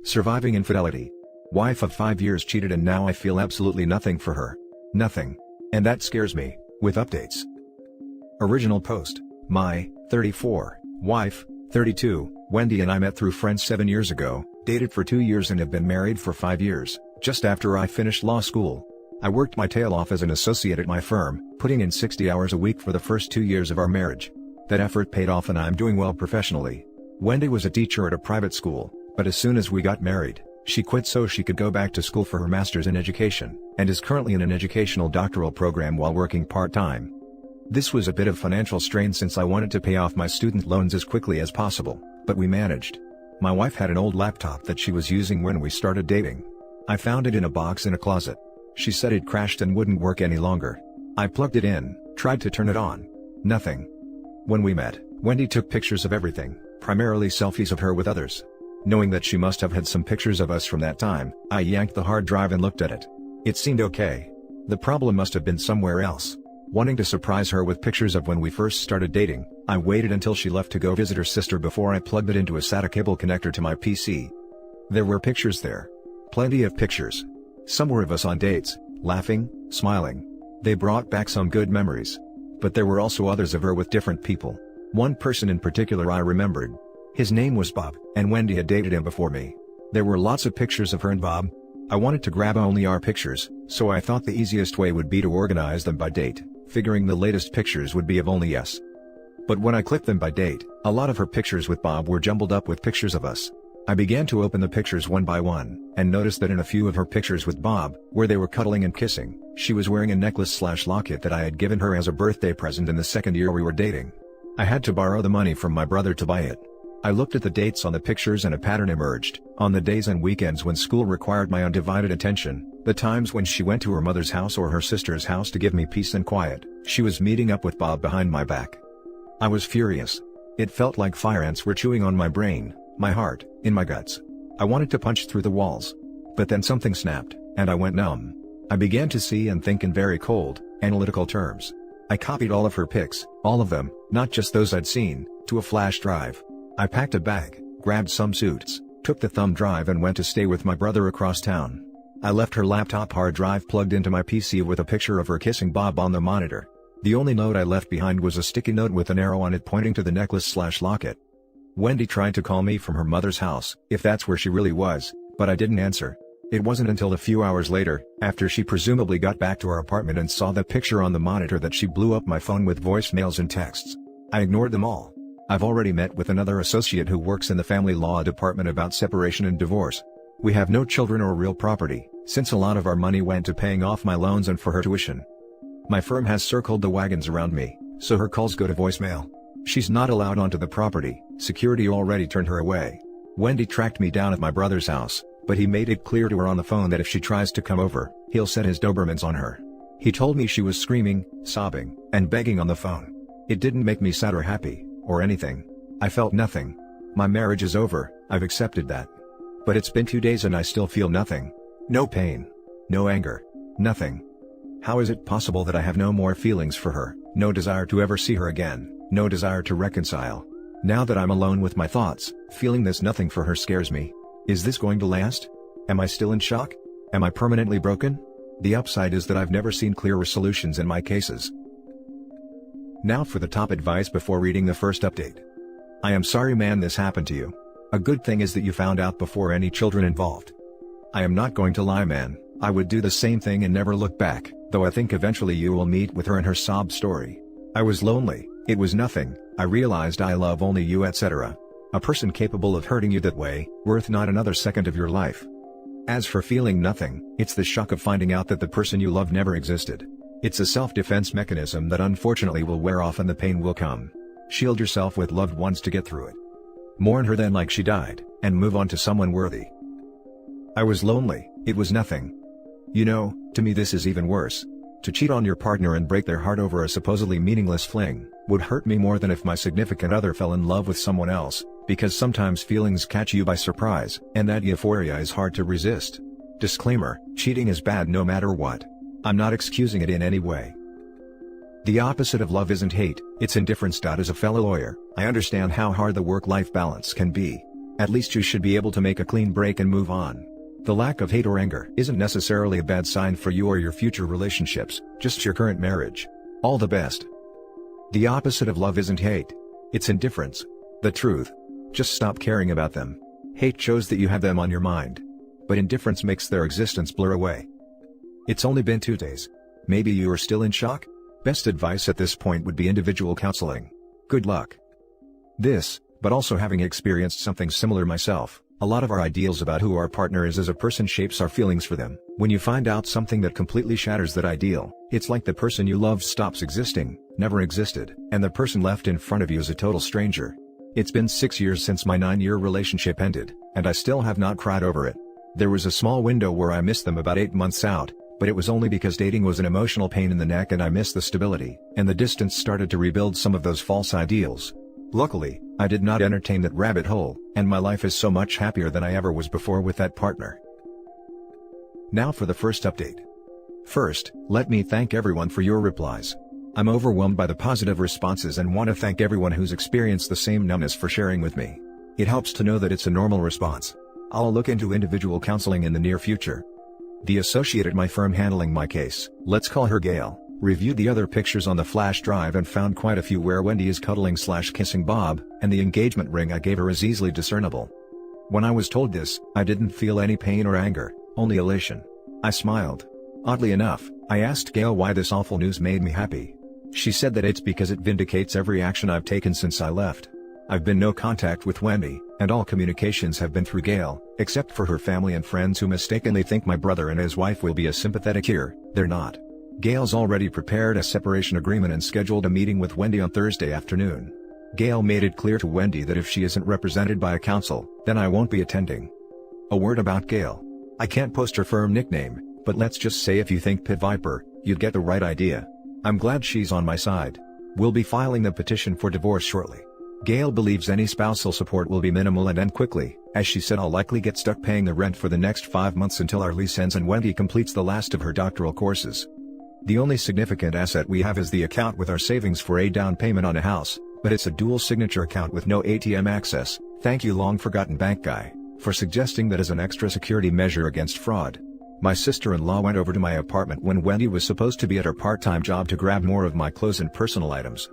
Surviving infidelity. Wife of 5 years cheated and now I feel absolutely nothing for her. Nothing. And that scares me. With updates. Original post. My, 34, wife, 32, Wendy and I met through friends 7 years ago, dated for 2 years and have been married for 5 years, just after I finished law school. I worked my tail off as an associate at my firm, putting in 60 hours a week for the first 2 years of our marriage. That effort paid off and I'm doing well professionally. Wendy was a teacher at a private school, but as soon as we got married, she quit so she could go back to school for her master's in education, and is currently in an educational doctoral program while working part-time. This was a bit of financial strain since I wanted to pay off my student loans as quickly as possible, but we managed. My wife had an old laptop that she was using when we started dating. I found it in a box in a closet. She said it crashed and wouldn't work any longer. I plugged it in, tried to turn it on. Nothing. When we met, Wendy took pictures of everything, primarily selfies of her with others. Knowing that she must have had some pictures of us from that time, I yanked the hard drive and looked at it. It seemed okay. The problem must have been somewhere else. Wanting to surprise her with pictures of when we first started dating, I waited until she left to go visit her sister before I plugged it into a SATA cable connector to my PC. There were pictures there. Plenty of pictures. Some were of us on dates, laughing, smiling. They brought back some good memories. But there were also others of her with different people. One person in particular I remembered. His name was Bob, and Wendy had dated him before me. There were lots of pictures of her and Bob. I wanted to grab only our pictures, so I thought the easiest way would be to organize them by date, figuring the latest pictures would be of only us. But when I clicked them by date, a lot of her pictures with Bob were jumbled up with pictures of us. I began to open the pictures one by one, and noticed that in a few of her pictures with Bob, where they were cuddling and kissing, she was wearing a necklace/locket that I had given her as a birthday present in the second year we were dating. I had to borrow the money from my brother to buy it. I looked at the dates on the pictures and a pattern emerged. On the days and weekends when school required my undivided attention, the times when she went to her mother's house or her sister's house to give me peace and quiet, she was meeting up with Bob behind my back. I was furious. It felt like fire ants were chewing on my brain, my heart, in my guts. I wanted to punch through the walls. But then something snapped, and I went numb. I began to see and think in very cold, analytical terms. I copied all of her pics, all of them, not just those I'd seen, to a flash drive. I packed a bag, grabbed some suits, took the thumb drive and went to stay with my brother across town. I left her laptop hard drive plugged into my PC with a picture of her kissing Bob on the monitor. The only note I left behind was a sticky note with an arrow on it pointing to the necklace/locket. Wendy tried to call me from her mother's house, if that's where she really was, but I didn't answer. It wasn't until a few hours later, after she presumably got back to her apartment and saw the picture on the monitor, that she blew up my phone with voicemails and texts. I ignored them all. I've already met with another associate who works in the family law department about separation and divorce. We have no children or real property, since a lot of our money went to paying off my loans and for her tuition. My firm has circled the wagons around me, so her calls go to voicemail. She's not allowed onto the property, security already turned her away. Wendy tracked me down at my brother's house, but he made it clear to her on the phone that if she tries to come over, he'll set his Dobermans on her. He told me she was screaming, sobbing, and begging on the phone. It didn't make me sad or happy, or anything. I felt nothing. My marriage is over, I've accepted that. But it's been 2 days and I still feel nothing. No pain. No anger. Nothing. How is it possible that I have no more feelings for her, no desire to ever see her again, no desire to reconcile? Now that I'm alone with my thoughts, feeling this nothing for her scares me. Is this going to last? Am I still in shock? Am I permanently broken? The upside is that I've never seen clearer solutions in my cases. Now for the top advice before reading the first update. I am sorry man this happened to you. A good thing is that you found out before any children involved. I am not going to lie man, I would do the same thing and never look back, though I think eventually you will meet with her and her sob story. I was lonely, it was nothing, I realized I love only you etc. A person capable of hurting you that way, worth not another second of your life. As for feeling nothing, it's the shock of finding out that the person you love never existed. It's a self-defense mechanism that unfortunately will wear off and the pain will come. Shield yourself with loved ones to get through it. Mourn her then like she died, and move on to someone worthy. I was lonely, it was nothing. You know, to me this is even worse. To cheat on your partner and break their heart over a supposedly meaningless fling, would hurt me more than if my significant other fell in love with someone else, because sometimes feelings catch you by surprise, and that euphoria is hard to resist. Disclaimer, cheating is bad no matter what. I'm not excusing it in any way. The opposite of love isn't hate, it's indifference. As a fellow lawyer, I understand how hard the work-life balance can be. At least you should be able to make a clean break and move on. The lack of hate or anger isn't necessarily a bad sign for you or your future relationships, just your current marriage. All the best. The opposite of love isn't hate. It's indifference. The truth. Just stop caring about them. Hate shows that you have them on your mind. But indifference makes their existence blur away. It's only been 2 days. Maybe you are still in shock? Best advice at this point would be individual counseling. Good luck. This, but also having experienced something similar myself, a lot of our ideals about who our partner is as a person shapes our feelings for them. When you find out something that completely shatters that ideal, it's like the person you loved stops existing, never existed, and the person left in front of you is a total stranger. It's been 6 years since my 9-year relationship ended, and I still have not cried over it. There was a small window where I missed them about 8 months out, but it was only because dating was an emotional pain in the neck and I missed the stability, and the distance started to rebuild some of those false ideals. Luckily, I did not entertain that rabbit hole, and my life is so much happier than I ever was before with that partner. Now for the first update. First, let me thank everyone for your replies. I'm overwhelmed by the positive responses and want to thank everyone who's experienced the same numbness for sharing with me. It helps to know that it's a normal response. I'll look into individual counseling in the near future. The associate at my firm handling my case, let's call her Gail, reviewed the other pictures on the flash drive and found quite a few where Wendy is cuddling/kissing Bob, and the engagement ring I gave her is easily discernible. When I was told this, I didn't feel any pain or anger, only elation. I smiled. Oddly enough, I asked Gail why this awful news made me happy. She said that it's because it vindicates every action I've taken since I left. I've been no contact with Wendy, and all communications have been through Gail, except for her family and friends who mistakenly think my brother and his wife will be a sympathetic ear. They're not. Gail's already prepared a separation agreement and scheduled a meeting with Wendy on Thursday afternoon. Gail made it clear to Wendy that if she isn't represented by a counsel, then I won't be attending. A word about Gail. I can't post her firm nickname, but let's just say if you think Pit Viper, you'd get the right idea. I'm glad she's on my side. We'll be filing the petition for divorce shortly. Gail believes any spousal support will be minimal and end quickly, as she said I'll likely get stuck paying the rent for the next 5 months until our lease ends and Wendy completes the last of her doctoral courses. The only significant asset we have is the account with our savings for a down payment on a house, but it's a dual signature account with no ATM access. Thank you long forgotten bank guy, for suggesting that as an extra security measure against fraud. My sister-in-law went over to my apartment when Wendy was supposed to be at her part-time job to grab more of my clothes and personal items.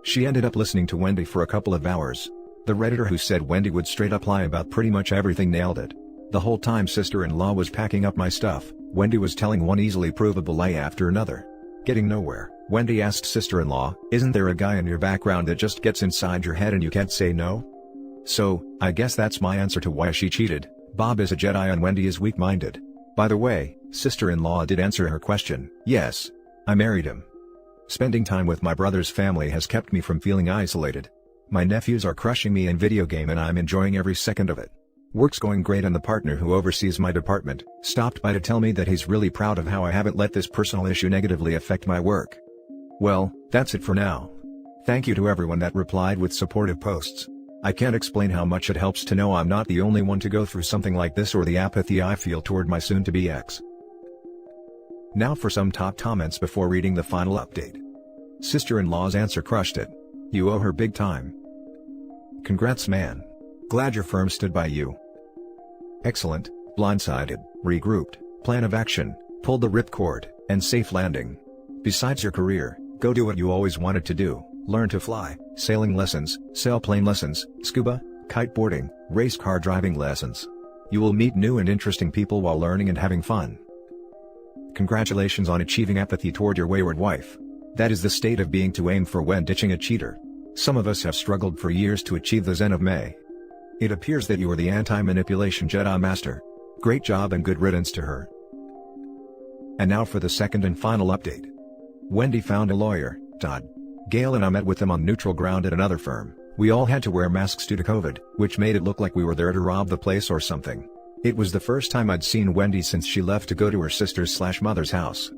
She ended up listening to Wendy for a couple of hours. The Redditor who said Wendy would straight up lie about pretty much everything nailed it. The whole time sister-in-law was packing up my stuff, Wendy was telling one easily provable lie after another. Getting nowhere, Wendy asked sister-in-law, "Isn't there a guy in your background that just gets inside your head and you can't say no?" So, I guess that's my answer to why she cheated. Bob is a Jedi and Wendy is weak-minded. By the way, sister-in-law did answer her question. Yes. I married him. Spending time with my brother's family has kept me from feeling isolated. My nephews are crushing me in video game and I'm enjoying every second of it. Work's going great and the partner who oversees my department stopped by to tell me that he's really proud of how I haven't let this personal issue negatively affect my work. Well, that's it for now. Thank you to everyone that replied with supportive posts. I can't explain how much it helps to know I'm not the only one to go through something like this or the apathy I feel toward my soon-to-be ex. Now for some top comments before reading the final update. Sister-in-law's answer crushed it. You owe her big time. Congrats man. Glad your firm stood by you. Excellent, blindsided, regrouped, plan of action, pulled the ripcord, and safe landing. Besides your career, go do what you always wanted to do, learn to fly, sailing lessons, sailplane lessons, scuba, kiteboarding, race car driving lessons. You will meet new and interesting people while learning and having fun. Congratulations on achieving apathy toward your wayward wife. That is the state of being to aim for when ditching a cheater. Some of us have struggled for years to achieve the Zen of May. It appears that you are the anti-manipulation Jedi Master. Great job and good riddance to her. And now for the second and final update. Wendy found a lawyer, Todd. Gail and I met with them on neutral ground at another firm. We all had to wear masks due to COVID, which made it look like we were there to rob the place or something. It was the first time I'd seen Wendy since she left to go to her sister's/mother's house.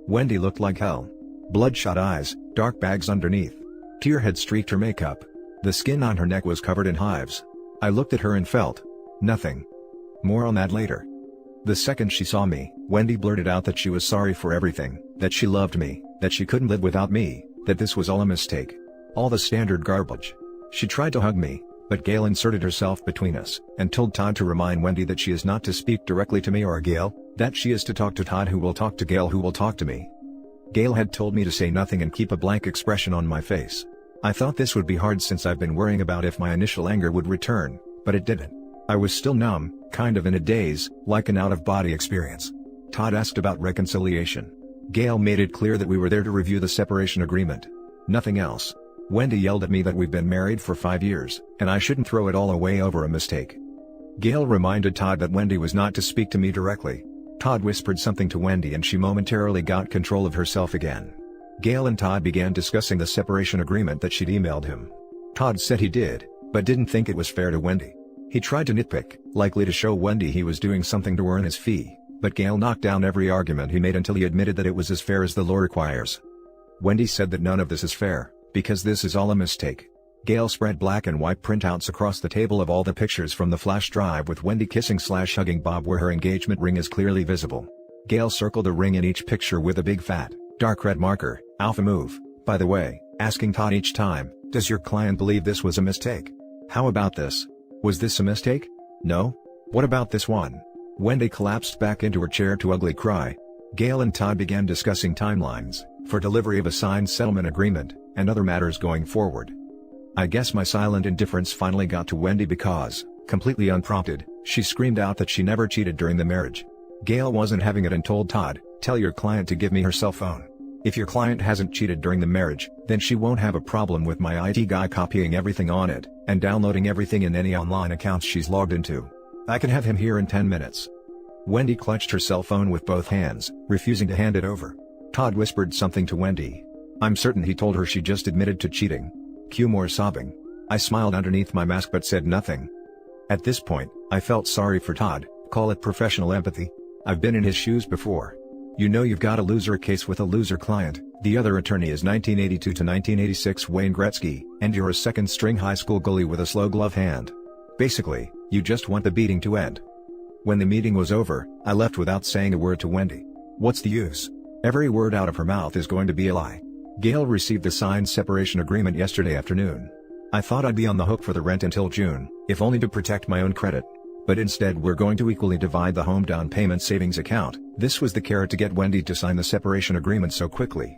Wendy looked like hell. Bloodshot eyes, dark bags underneath. Tear had streaked her makeup. The skin on her neck was covered in hives. I looked at her and felt nothing. More on that later. The second she saw me, Wendy blurted out that she was sorry for everything, that she loved me, that she couldn't live without me, that this was all a mistake. All the standard garbage. She tried to hug me, but Gail inserted herself between us, and told Todd to remind Wendy that she is not to speak directly to me or Gail, that she is to talk to Todd who will talk to Gail who will talk to me. Gail had told me to say nothing and keep a blank expression on my face. I thought this would be hard since I've been worrying about if my initial anger would return, but it didn't. I was still numb, kind of in a daze, like an out-of-body experience. Todd asked about reconciliation. Gail made it clear that we were there to review the separation agreement. Nothing else. Wendy yelled at me that we've been married for 5 years, and I shouldn't throw it all away over a mistake. Gail reminded Todd that Wendy was not to speak to me directly. Todd whispered something to Wendy and she momentarily got control of herself again. Gail and Todd began discussing the separation agreement that she'd emailed him. Todd said he did, but didn't think it was fair to Wendy. He tried to nitpick, likely to show Wendy he was doing something to earn his fee, but Gail knocked down every argument he made until he admitted that it was as fair as the law requires. Wendy said that none of this is fair, because this is all a mistake. Gail spread black and white printouts across the table of all the pictures from the flash drive with Wendy kissing/hugging Bob where her engagement ring is clearly visible. Gail circled a ring in each picture with a big fat, dark red marker, alpha move, by the way, asking Todd each time, "Does your client believe this was a mistake? How about this? Was this a mistake? No? What about this one?" Wendy collapsed back into her chair to ugly cry. Gail and Todd began discussing timelines, for delivery of a signed settlement agreement, and other matters going forward. I guess my silent indifference finally got to Wendy because, completely unprompted, she screamed out that she never cheated during the marriage. Gail wasn't having it and told Todd, "Tell your client to give me her cell phone. If your client hasn't cheated during the marriage, then she won't have a problem with my IT guy copying everything on it, and downloading everything in any online accounts she's logged into. I can have him here in 10 minutes. Wendy clutched her cell phone with both hands, refusing to hand it over. Todd whispered something to Wendy. I'm certain he told her she just admitted to cheating. Cue more sobbing. I smiled underneath my mask but said nothing. At this point, I felt sorry for Todd, call it professional empathy. I've been in his shoes before. You know you've got a loser case with a loser client, the other attorney is 1982 to 1986 Wayne Gretzky, and you're a second-string high school goalie with a slow glove hand. Basically, you just want the beating to end. When the meeting was over, I left without saying a word to Wendy. What's the use? Every word out of her mouth is going to be a lie. Gail received the signed separation agreement yesterday afternoon. I thought I'd be on the hook for the rent until June, if only to protect my own credit. But instead we're going to equally divide the home down payment savings account. This was the carrot to get Wendy to sign the separation agreement so quickly.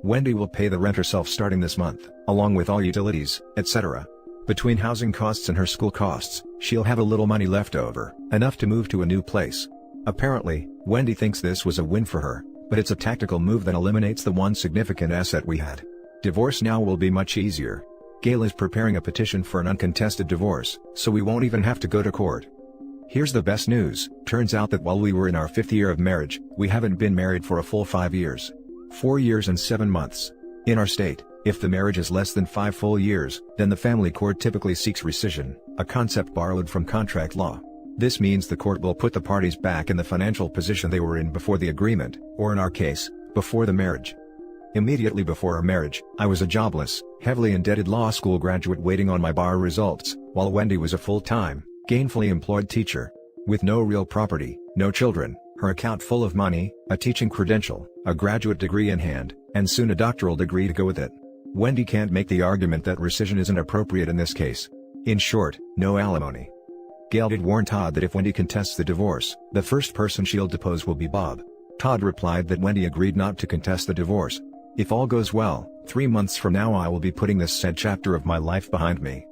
Wendy will pay the rent herself starting this month, along with all utilities, etc. Between housing costs and her school costs, she'll have a little money left over, enough to move to a new place. Apparently, Wendy thinks this was a win for her, but it's a tactical move that eliminates the one significant asset we had. Divorce now will be much easier. Gail is preparing a petition for an uncontested divorce, so we won't even have to go to court. Here's the best news, turns out that while we were in our 5th year of marriage, we haven't been married for a full 5 years. 4 years and 7 months. In our state, if the marriage is less than 5 full years, then the family court typically seeks rescission, a concept borrowed from contract law. This means the court will put the parties back in the financial position they were in before the agreement, or in our case, before the marriage. Immediately before our marriage, I was a jobless, heavily indebted law school graduate waiting on my bar results, while Wendy was a full-time, gainfully employed teacher. With no real property, no children, her account full of money, a teaching credential, a graduate degree in hand, and soon a doctoral degree to go with it. Wendy can't make the argument that rescission isn't appropriate in this case. In short, no alimony. Gail did warn Todd that if Wendy contests the divorce, the first person she'll depose will be Bob. Todd replied that Wendy agreed not to contest the divorce. If all goes well, 3 months from now I will be putting this sad chapter of my life behind me.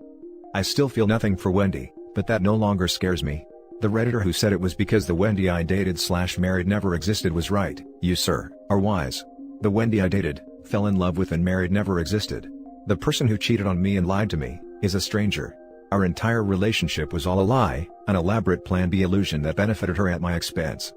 I still feel nothing for Wendy, but that no longer scares me. The Redditor who said it was because the Wendy I dated/married never existed was right. You, sir, are wise. The Wendy I dated, fell in love with and married never existed. The person who cheated on me and lied to me, is a stranger. Our entire relationship was all a lie, an elaborate Plan B illusion that benefited her at my expense.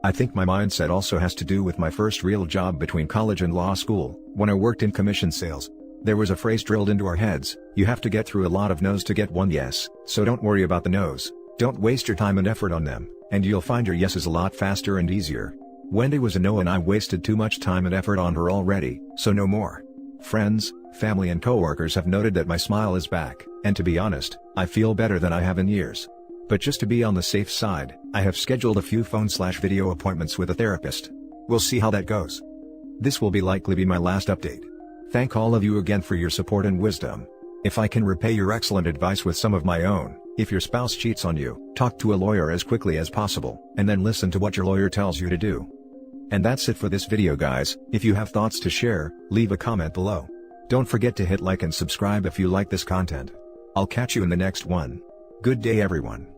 I think my mindset also has to do with my first real job between college and law school, when I worked in commission sales. There was a phrase drilled into our heads, you have to get through a lot of no's to get one yes, so don't worry about the no's, don't waste your time and effort on them, and you'll find your yeses a lot faster and easier. Wendy was a no and I wasted too much time and effort on her already, so no more. Friends, family and coworkers have noted that my smile is back, and to be honest, I feel better than I have in years. But just to be on the safe side, I have scheduled a few phone/video appointments with a therapist. We'll see how that goes. This will likely be my last update. Thank all of you again for your support and wisdom. If I can repay your excellent advice with some of my own, if your spouse cheats on you, talk to a lawyer as quickly as possible, and then listen to what your lawyer tells you to do. And that's it for this video guys. If you have thoughts to share, leave a comment below. Don't forget to hit like and subscribe if you like this content. I'll catch you in the next one. Good day everyone.